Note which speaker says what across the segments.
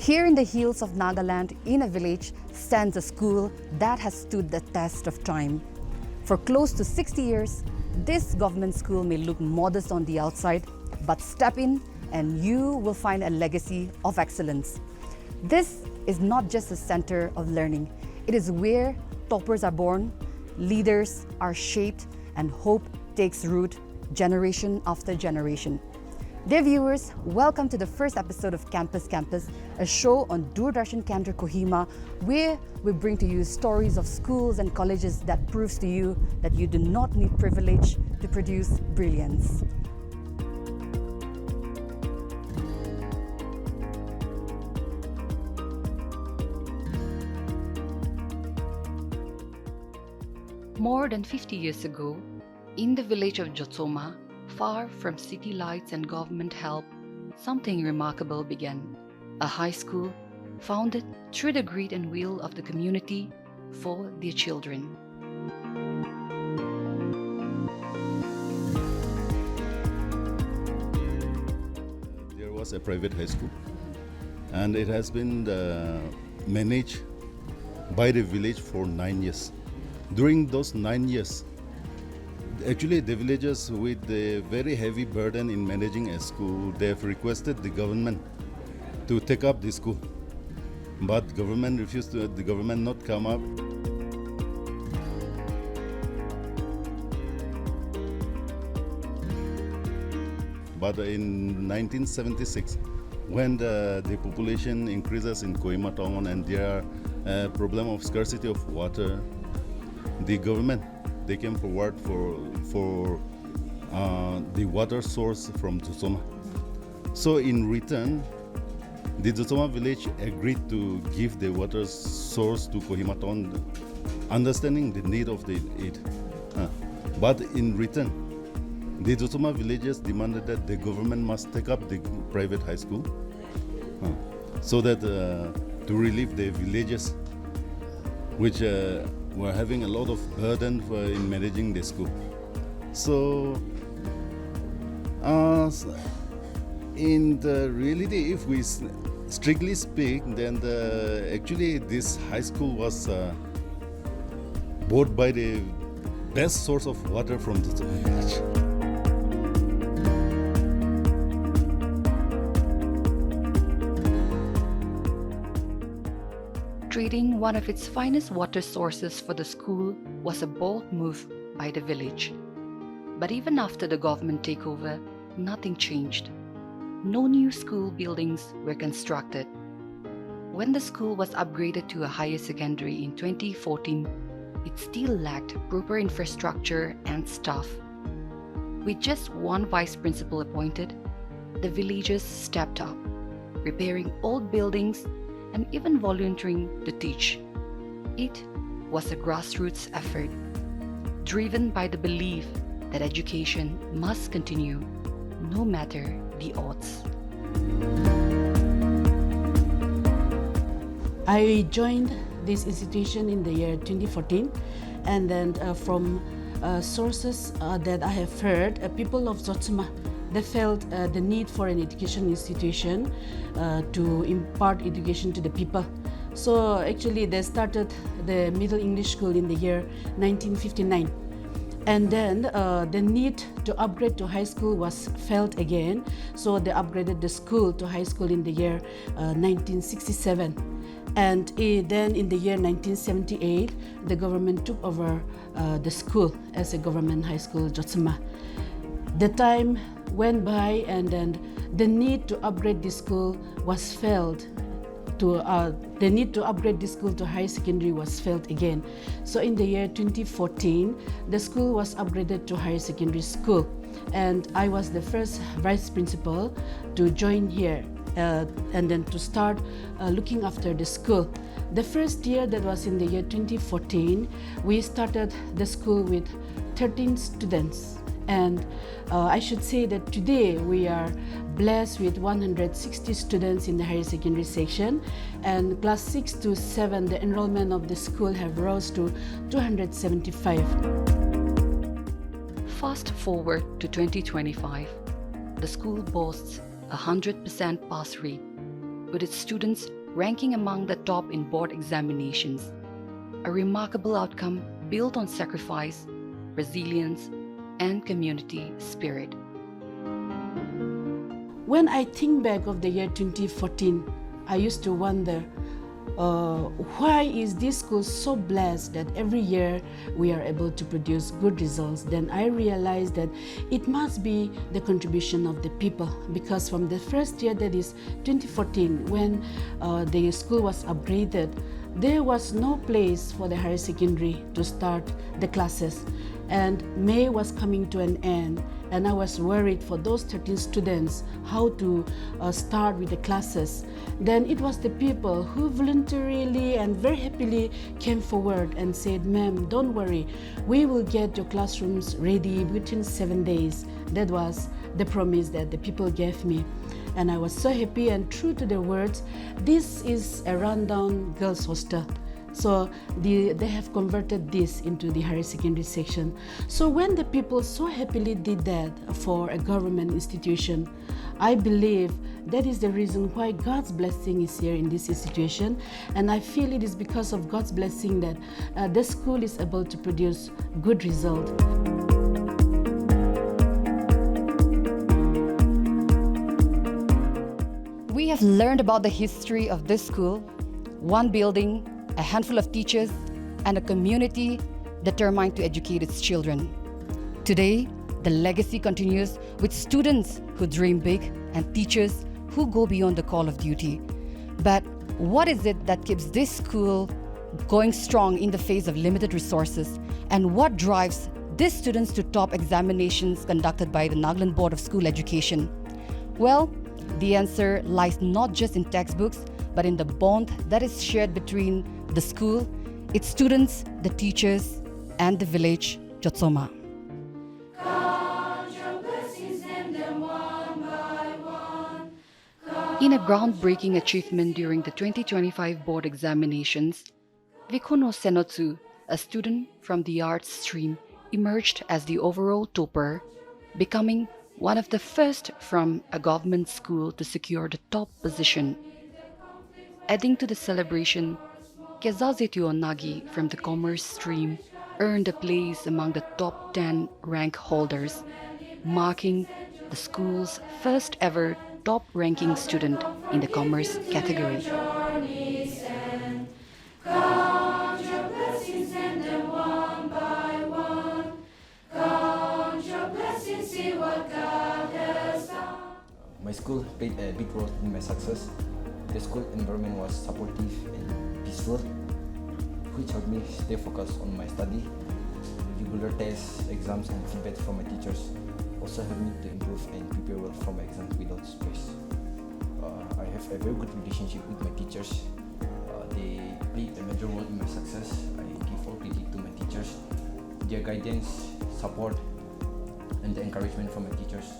Speaker 1: Here in the hills of Nagaland, in a village, stands a school that has stood the test of time. For close to 60 years, this government school may look modest on the outside, but step in and you will find a legacy of excellence. This is not just a center of learning. It is where toppers are born, leaders are shaped, and hope takes root generation after generation. Dear viewers, welcome to the first episode of Campus, a show on Doordarshan Kendra Kohima, where we bring to you stories of schools and colleges that proves to you that you do not need privilege to produce brilliance. More than 50 years ago, in the village of Jotsoma, far from city lights and government help, something remarkable began. A high school founded through the grit and will of the community for their children.
Speaker 2: There was a private high school, and it has been managed by the village for 9 years. During those 9 years, actually, the villagers with a very heavy burden in managing a school, they have requested the government to take up the school. But government refused to, the government not come up. But in 1976, when the population increases in Kohima town and there are a problem of scarcity of water, the government, they came forward for the water source from Jotsoma. So in return, the Jotsoma village agreed to give the water source to Kohima town, understanding the need of the aid. But in return, the Jotsoma villagers demanded that the government must take up the private high school so that to relieve the villagers which were having a lot of burden in managing the school. So, in the reality, if we strictly speak, then actually this high school was bought by the best source of water from the village.
Speaker 1: Treating one of its finest water sources for the school was a bold move by the village. But even after the government takeover, nothing changed. No new school buildings were constructed. When the school was upgraded to a higher secondary in 2014, it still lacked proper infrastructure and staff. With just one vice principal appointed, the villagers stepped up, repairing old buildings and even volunteering to teach. It was a grassroots effort, driven by the belief that education must continue, no matter the odds.
Speaker 3: I joined this institution in the year 2014, and then from sources that I have heard, people of Jotsoma, they felt the need for an education institution to impart education to the people. So actually they started the Middle English School in the year 1959. And then the need to upgrade to high school was felt again. So they upgraded the school to high school in the year 1967. And then in the year 1978, the government took over the school as a government high school, Jotsoma. The time went by, and then the need to upgrade the school was felt. The need to upgrade the school to high secondary was felt again. So in the year 2014, the school was upgraded to higher secondary school, and I was the first vice principal to join here and then to start looking after the school. The first year, that was in the year 2014, we started the school with 13 students. And I should say that today we are blessed with 160 students in the higher secondary section, and class 6 to 7, the enrollment of the school have rose to 275.
Speaker 1: Fast forward to 2025, the school boasts a 100% pass rate, with its students ranking among the top in board examinations. A remarkable outcome built on sacrifice, resilience, and community spirit.
Speaker 3: When I think back of the year 2014, I used to wonder, why is this school so blessed that every year we are able to produce good results? Then I realized that it must be the contribution of the people, because from the first year, that is 2014, when the school was upgraded, there was no place for the higher secondary to start the classes, and May was coming to an end, and I was worried for those 13 students how to start with the classes. Then it was the people who voluntarily and very happily came forward and said, "Ma'am, don't worry, we will get your classrooms ready within 7 days." That was the promise that the people gave me. And I was so happy, and true to their words, this is a rundown girls' hostel. So they have converted this into the higher secondary section. So when the people so happily did that for a government institution, I believe that is the reason why God's blessing is here in this institution. And I feel it is because of God's blessing that the school is able to produce good results.
Speaker 1: We have learned about the history of this school, one building, a handful of teachers, and a community determined to educate its children. Today, the legacy continues with students who dream big and teachers who go beyond the call of duty. But what is it that keeps this school going strong in the face of limited resources? And what drives these students to top examinations conducted by the Nagaland Board of School Education? Well, the answer lies not just in textbooks, but in the bond that is shared between the school, its students, the teachers, and the village, Jotsoma. In a groundbreaking achievement during the 2025 board examinations, Vikono Senotsu, a student from the arts stream, emerged as the overall topper, becoming one of the first from a government school to secure the top position. Adding to the celebration, Kezazetio Nagi from the commerce stream earned a place among the top 10 rank holders, marking the school's first ever top ranking student in the commerce category.
Speaker 4: My school played a big role in my success. The school environment was supportive and peaceful, which helped me stay focused on my study. Regular tests, exams, and feedback from my teachers also helped me to improve and prepare well for my exams without stress. I have a very good relationship with my teachers. They played a major role in my success. I give all credit to my teachers. Their guidance, support, and the encouragement from my teachers.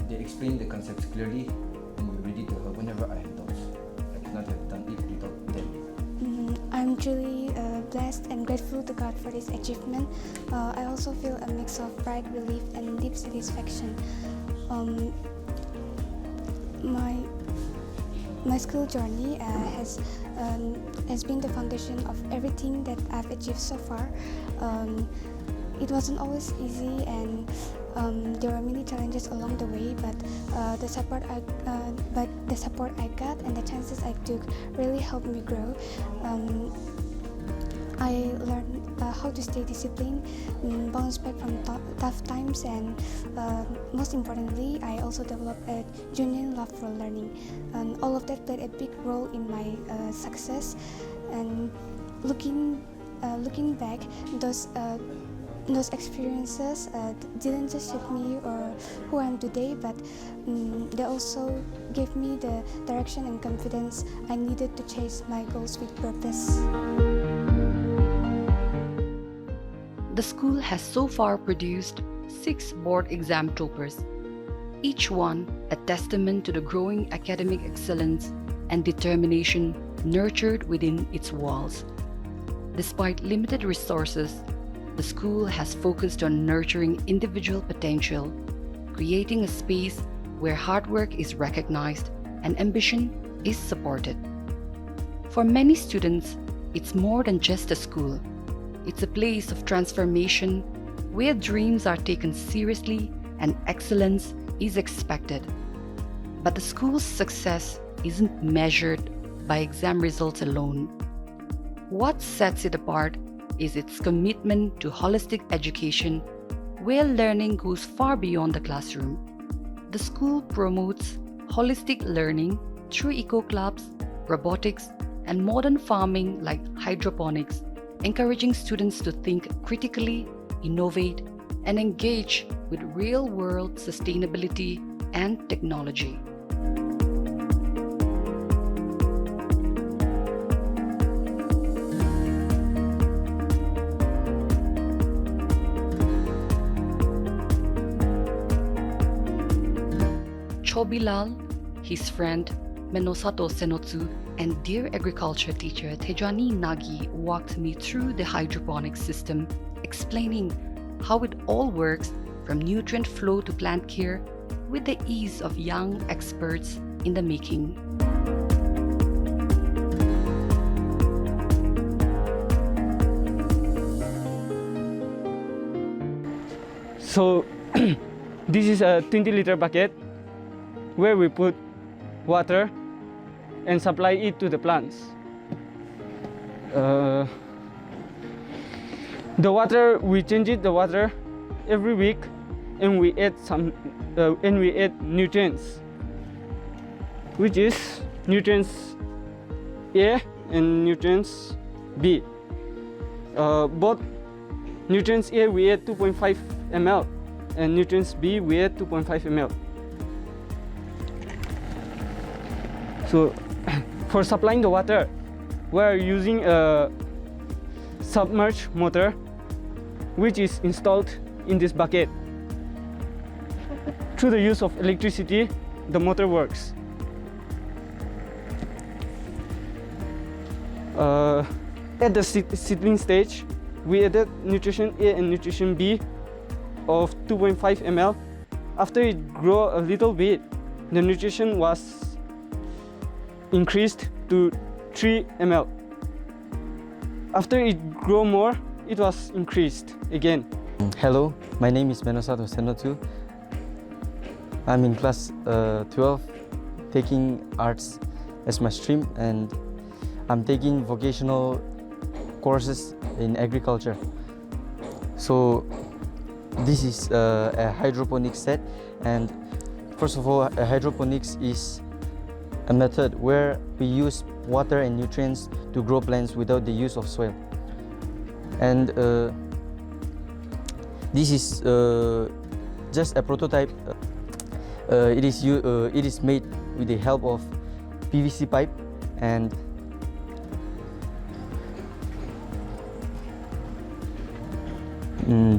Speaker 4: They explain the concepts clearly and were ready to help whenever I had doubts. I could not have done it without them.
Speaker 5: I'm truly blessed and grateful to God for this achievement. I also feel a mix of pride, relief, and deep satisfaction. My school journey has been the foundation of everything that I've achieved so far. It wasn't always easy, and there were many challenges along the way. But the support I got and the chances I took really helped me grow. I learned how to stay disciplined, bounce back from tough times, and most importantly, I also developed a genuine love for learning. All of that played a big role in my success. And looking back, those experiences didn't just shape me or who I am today, but they also gave me the direction and confidence I needed to chase my goals with purpose.
Speaker 1: The school has so far produced 6 board exam toppers, each one a testament to the growing academic excellence and determination nurtured within its walls. Despite limited resources, the school has focused on nurturing individual potential, creating a space where hard work is recognized and ambition is supported. For many students, it's more than just a school. It's a place of transformation where dreams are taken seriously and excellence is expected. But the school's success isn't measured by exam results alone. What sets it apart is its commitment to holistic education, where learning goes far beyond the classroom. The school promotes holistic learning through eco-clubs, robotics, and modern farming like hydroponics, encouraging students to think critically, innovate, and engage with real-world sustainability and technology. Chobilal, his friend Menosato Senotsu, and dear agriculture teacher Tejani Nagi walked me through the hydroponics system, explaining how it all works from nutrient flow to plant care with the ease of young experts in the making.
Speaker 6: So this is a 20-liter bucket where we put water and supply it to the plants. The water, we change the water every week, and we add nutrients, which is nutrients A and nutrients B. Both nutrients A we add 2.5 ml, and nutrients B we add 2.5 ml. So for supplying the water, we are using a submerged motor which is installed in this bucket. Through the use of electricity, the motor works. At the seedling stage, we added nutrition A and nutrition B of 2.5 ml. After it grew a little bit, the nutrition was increased to 3 ml. After it grew more, it was increased again.
Speaker 4: Hello, my name is Menosato Senotsu. I'm in class 12, taking arts as my stream, and I'm taking vocational courses in agriculture. So this is a hydroponics set, and first of all, hydroponics is a method where we use water and nutrients to grow plants without the use of soil. And this is just a prototype. It is made with the help of PVC pipe, and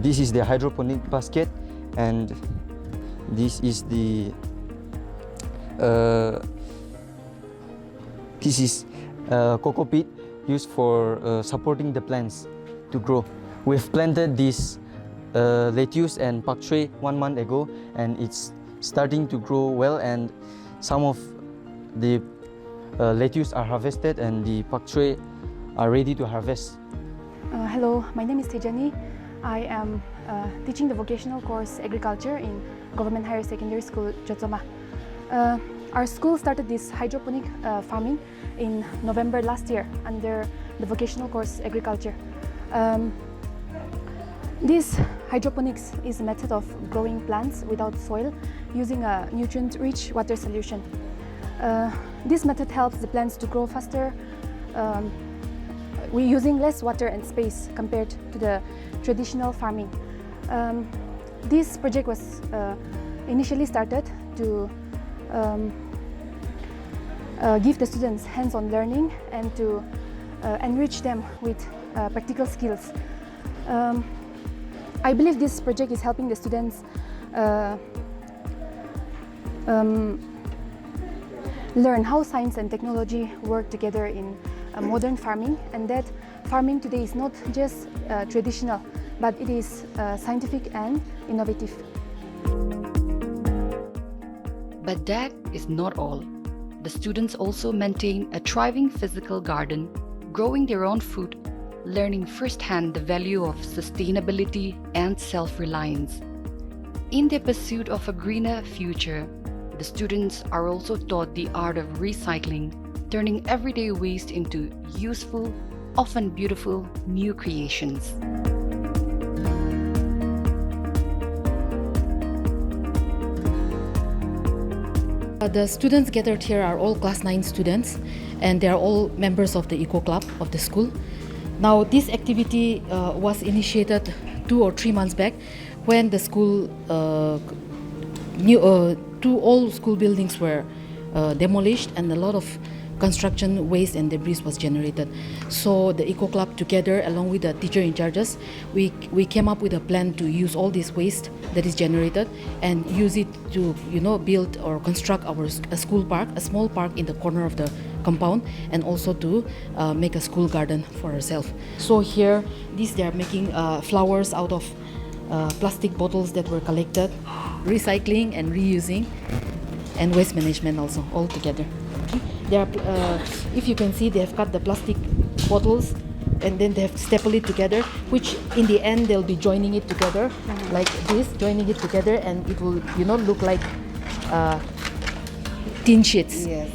Speaker 4: this is the hydroponic basket, and this is the cocoa peat used for supporting the plants to grow. We've planted this lettuce and pak choy 1 month ago, and it's starting to grow well, and some of the lettuce are harvested and the pak choy are ready to harvest.
Speaker 7: Hello, my name is Tejani. I am teaching the vocational course Agriculture in Government Higher Secondary School, Jotsoma. Our school started this hydroponic farming in November last year under the vocational course Agriculture. This hydroponics is a method of growing plants without soil using a nutrient-rich water solution. This method helps the plants to grow faster. We're using less water and space compared to the traditional farming. This project was initially started to give the students hands-on learning and to enrich them with practical skills. I believe this project is helping the students learn how science and technology work together in modern farming, and that farming today is not just traditional, but it is scientific and innovative.
Speaker 1: But that is not all. The students also maintain a thriving physical garden, growing their own food, learning firsthand the value of sustainability and self-reliance. In their pursuit of a greener future, the students are also taught the art of recycling, turning everyday waste into useful, often beautiful, new creations.
Speaker 8: The students gathered here are all class 9 students, and they are all members of the Eco Club of the school. Now, this activity was initiated 2 or 3 months back when the school, two old school buildings were demolished and a lot of construction waste and debris was generated. So the Eco Club, together along with the teacher in charges, we came up with a plan to use all this waste that is generated and use it to build or construct a school park, a small park in the corner of the compound, and also to make a school garden for ourselves. So here, they are making flowers out of plastic bottles that were collected, recycling and reusing, and waste management also all together. They are, if you can see, they have cut the plastic bottles and then they have stapled it together, which in the end they'll be joining it together like this, joining it together, and it will look like tin sheets.
Speaker 1: Yes.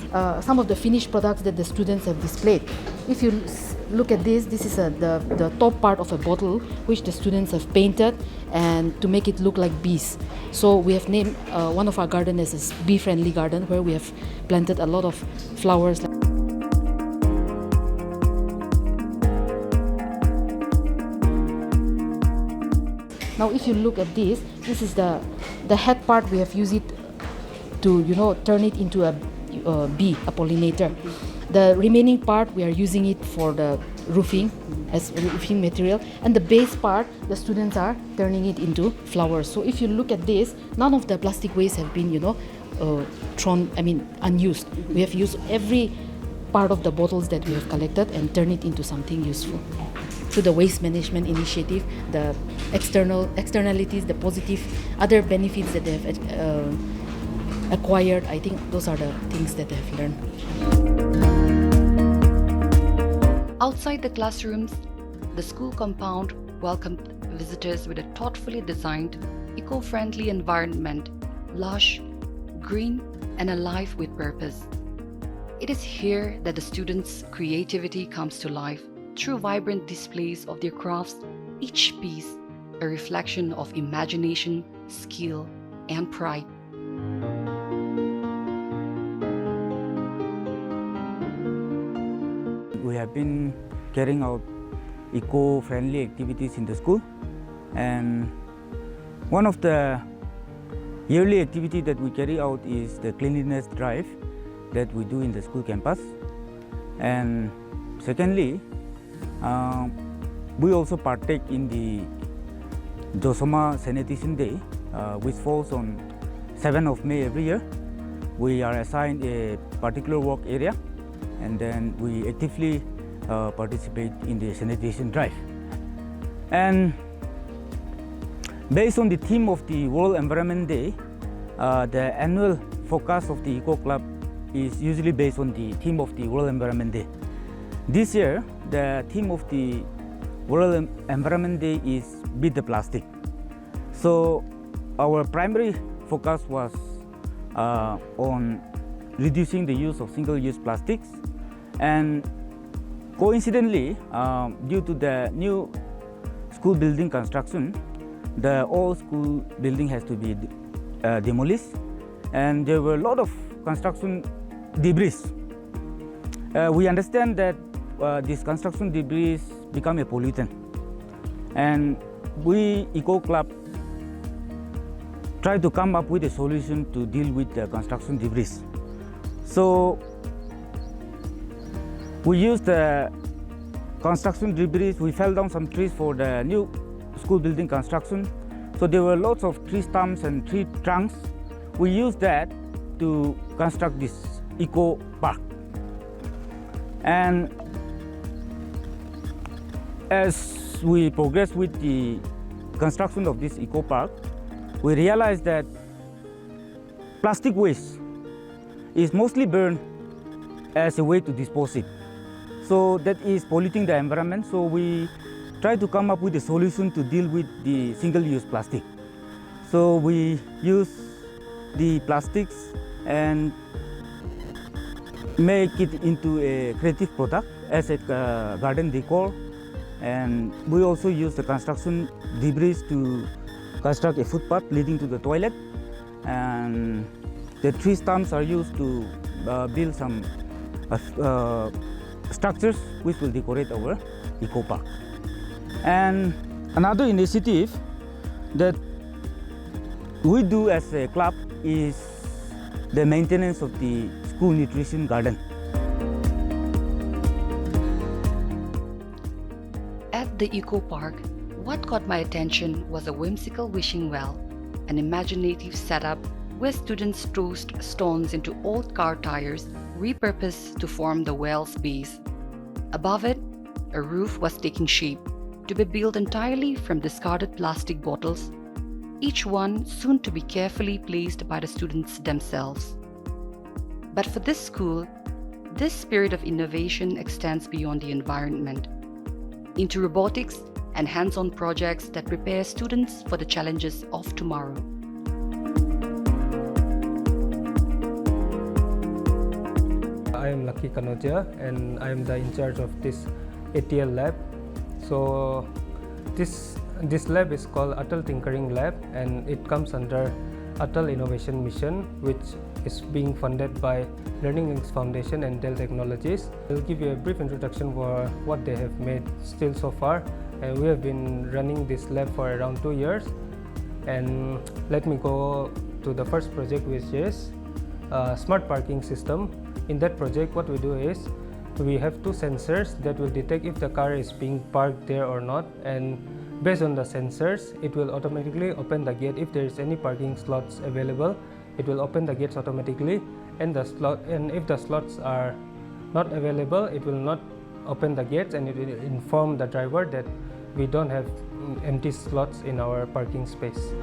Speaker 8: Some of the finished products that the students have displayed. If you look at this is the top part of a bottle which the students have painted and to make it look like bees. So we have named one of our garden as a bee-friendly garden, where we have planted a lot of flowers. Now if you look at this is the head part. We have used it to turn it into a bee, a pollinator. The remaining part we are using it for the roofing as roofing material, and the base part the students are turning it into flowers. So if you look at this, none of the plastic waste have been unused. We have used every part of the bottles that we have collected and turn it into something useful. To the waste management initiative, the externalities, the positive other benefits that they have acquired, I think those are the things that they have learned.
Speaker 1: Outside the classrooms, the school compound welcomed visitors with a thoughtfully designed, eco-friendly environment, lush, green, and alive with purpose. It is here that the students' creativity comes to life through vibrant displays of their crafts, each piece a reflection of imagination, skill, and pride.
Speaker 9: We have been carrying out eco-friendly activities in the school, and one of the yearly activity that we carry out is the cleanliness drive that we do in the school campus. And secondly, we also partake in the Jotsoma Sanitation Day, which falls on 7th of May every year. We are assigned a particular work area, and then we actively participate in the sanitation drive. And based on the theme of the World Environment Day, the annual focus of the Eco Club is usually based on the theme of the World Environment Day. This year, the theme of the World Environment Day is Beat the Plastic. So our primary focus was on reducing the use of single-use plastics, and coincidentally, due to the new school building construction, the old school building has to be demolished, and there were a lot of construction debris. We understand that this construction debris become a pollutant, and we Eco Club try to come up with a solution to deal with the construction debris. So we used the construction debris. We fell down some trees for the new school building construction. So there were lots of tree stumps and tree trunks. We used that to construct this eco park. And as we progress with the construction of this eco park, we realized that plastic waste is mostly burned as a way to dispose it. So that is polluting the environment. So we try to come up with a solution to deal with the single-use plastic. So we use the plastics and make it into a creative product as a garden decor. And we also use the construction debris to construct a footpath leading to the toilet. And the tree stumps are used to build some structures which will decorate our eco park. And another initiative that we do as a club is the maintenance of the school nutrition garden.
Speaker 1: At the Eco Park, what caught my attention was a whimsical wishing well, an imaginative setup where students tossed stones into old car tires repurposed to form the well's base. Above it, a roof was taking shape to be built entirely from discarded plastic bottles, each one soon to be carefully placed by the students themselves. But for this school, this spirit of innovation extends beyond the environment, into robotics and hands-on projects that prepare students for the challenges of tomorrow.
Speaker 10: I am Lucky Kanoja and I am the in charge of this ATL lab. So this lab is called Atal Tinkering Lab and it comes under Atal Innovation Mission, which is being funded by Learning Links Foundation and Dell Technologies. I'll give you a brief introduction for what they have made still so far. And we have been running this lab for around 2 years. And let me go to the first project, which is smart parking system. In that project, what we do is we have 2 sensors that will detect if the car is being parked there or not, and based on the sensors, it will automatically open the gate. If there is any parking slots available, it will open the gates automatically, and if the slots are not available, it will not open the gates, and it will inform the driver that we don't have empty slots in our parking space.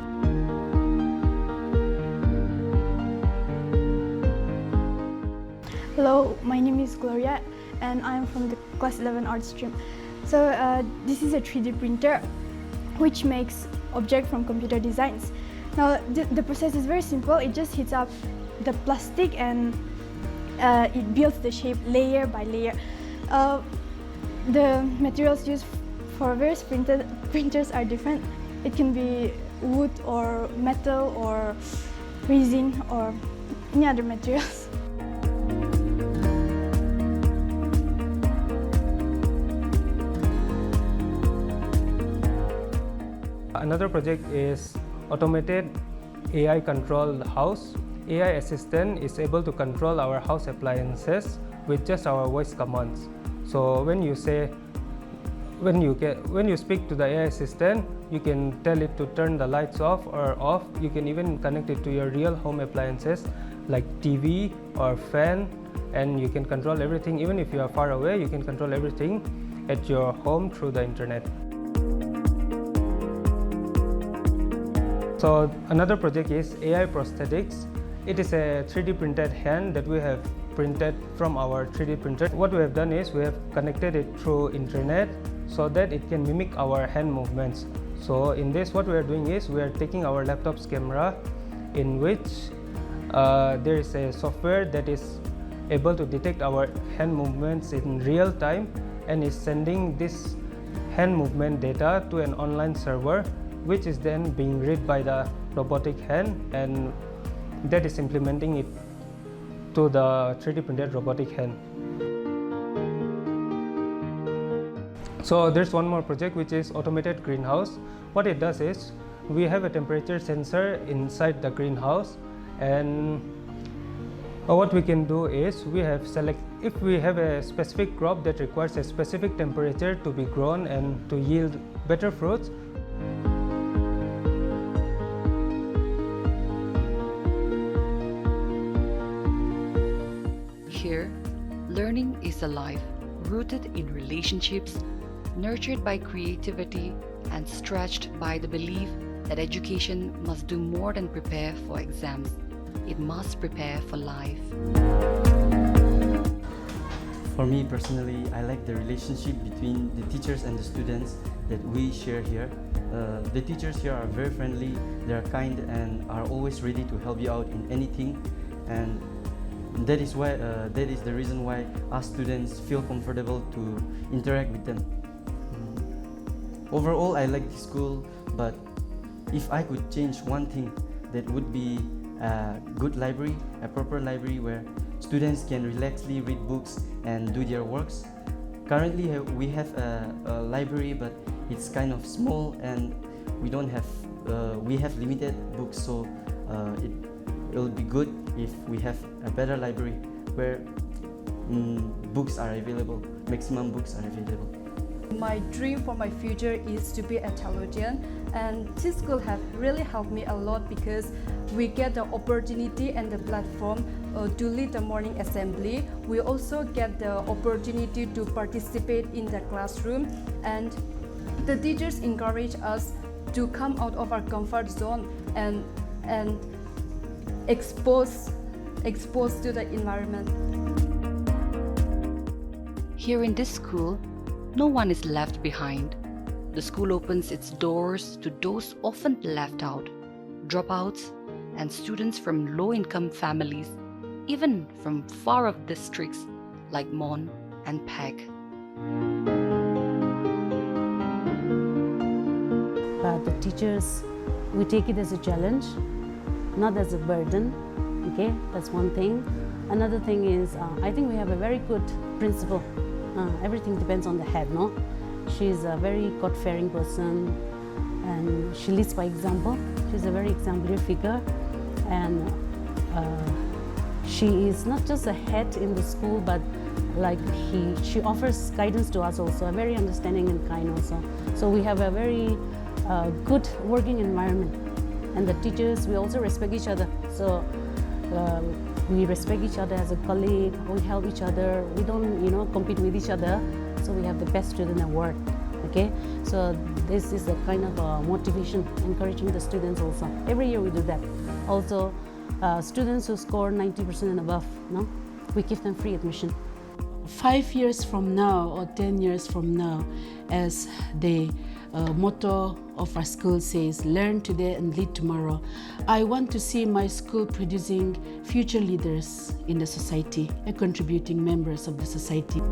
Speaker 11: Hello, my name is Gloria and I am from the class 11 art stream. So this is a 3D printer which makes objects from computer designs. Now the process is very simple. It just heats up the plastic and it builds the shape layer by layer. The materials used for various printers are different. It can be wood or metal or resin or any other materials.
Speaker 10: Another project is automated AI controlled house. AI assistant is able to control our house appliances with just our voice commands. So when you speak to the AI assistant, you can tell it to turn the lights off or off. You can even connect it to your real home appliances like TV or fan, and you can control everything. Even if you are far away, you can control everything at your home through the internet. So another project is AI prosthetics. It is a 3D printed hand that we have printed from our 3D printer. What we have done is we have connected it through internet so that it can mimic our hand movements. So in this, what we are doing is we are taking our laptop's camera, in which there is a software that is able to detect our hand movements in real time and is sending this hand movement data to an online server, which is then being read by the robotic hand, and that is implementing it to the 3D printed robotic hand. So there's one more project, which is automated greenhouse. What it does is we have a temperature sensor inside the greenhouse, and what we can do is if we have a specific crop that requires a specific temperature to be grown and to yield better fruits.
Speaker 1: Here, learning is alive, rooted in relationships, nurtured by creativity, and stretched by the belief that education must do more than prepare for exams. it must prepare for life.
Speaker 12: For me personally, I like the relationship between the teachers and the students that we share here. The teachers here are very friendly, they are kind and are always ready to help you out in anything, and that is the reason why us students feel comfortable to interact with them. Overall, I like the school, but if I could change one thing, that would be a good library, a proper library where students can relaxedly read books and do their works. Currently, we have a library, but it's kind of small and we have limited books, so it will be good if we have a better library where books are available, maximum books are available.
Speaker 13: My dream for my future is to be a theologian, and this school have really helped me a lot because we get the opportunity and the platform to lead the morning assembly. We also get the opportunity to participate in the classroom, and the teachers encourage us to come out of our comfort zone and exposed to the environment.
Speaker 1: Here in this school, no one is left behind. The school opens its doors to those often left out, dropouts, and students from low-income families, even from far-off districts like Mon and Peg.
Speaker 3: But the teachers, we take it as a challenge, not as a burden. Okay, that's one thing. Another thing is, I think we have a very good principal. Everything depends on the head, no? She's a very God-fearing person and she leads by example. She's a very exemplary figure, and she is not just a head in the school, but like she offers guidance to us also, a very understanding and kind also. So we have a very good working environment, and the teachers, we also respect each other. So we respect each other as a colleague, we help each other, we don't compete with each other, so we have the best student award. Okay, so this is a kind of motivation, encouraging the students also. Every year we do that. Also, students who score 90% and above, no, we give them free admission. 5 years from now or 10 years from now, as the motto of our school says, learn today and lead tomorrow, I want to see my school producing future leaders in the society and contributing members of the society.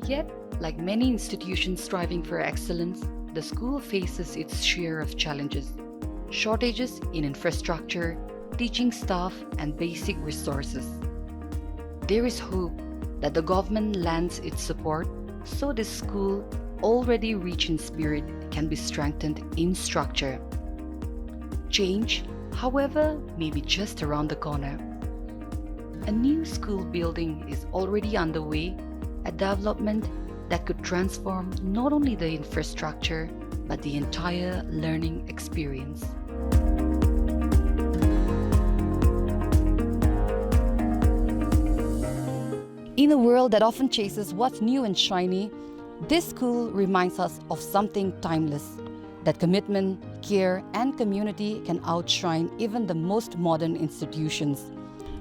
Speaker 1: Yet, like many institutions striving for excellence, the school faces its share of challenges. Shortages in infrastructure, teaching staff, and basic resources. There is hope that the government lends its support so this school, already rich in spirit, can be strengthened in structure. Change, however, may be just around the corner. A new school building is already underway, a development that could transform not only the infrastructure, but the entire learning experience. In a world that often chases what's new and shiny, this school reminds us of something timeless, that commitment, care, and community can outshine even the most modern institutions.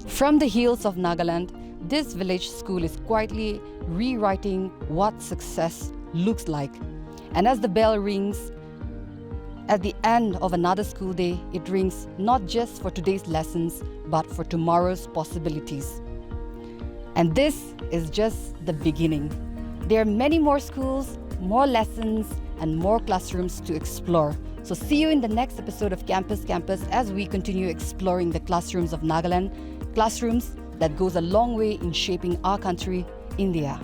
Speaker 1: From the hills of Nagaland, this village school is quietly rewriting what success looks like. And as the bell rings at the end of another school day, it rings not just for today's lessons, but for tomorrow's possibilities. And this is just the beginning. There are many more schools, more lessons, and more classrooms to explore. So see you in the next episode of Campus as we continue exploring the classrooms of Nagaland, classrooms that goes a long way in shaping our country, India.